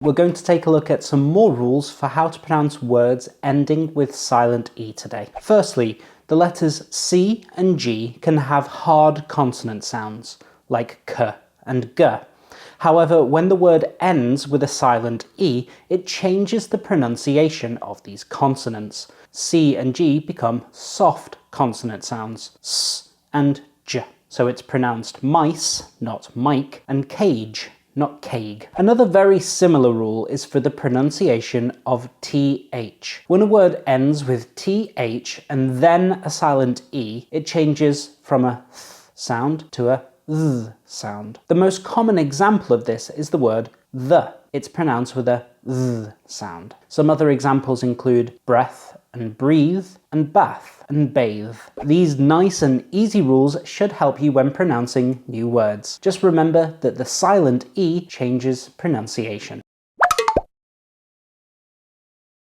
We're going to take a look at some more rules for how to pronounce words ending with silent E today. Firstly, the letters C and G can have hard consonant sounds, like K and G. However, when the word ends with a silent E, it changes the pronunciation of these consonants. C and G become soft consonant sounds, S and J. So it's pronounced mice, not Mike, and cage, not cake. Another very similar rule is for the pronunciation of TH. When a word ends with TH and then a silent E, it changes from a th sound to a th sound. The most common example of this is the word the. It's pronounced with a th sound. Some other examples include breath and breathe, and bath and bathe. These nice and easy rules should help you when pronouncing new words. Just remember that the silent E changes pronunciation.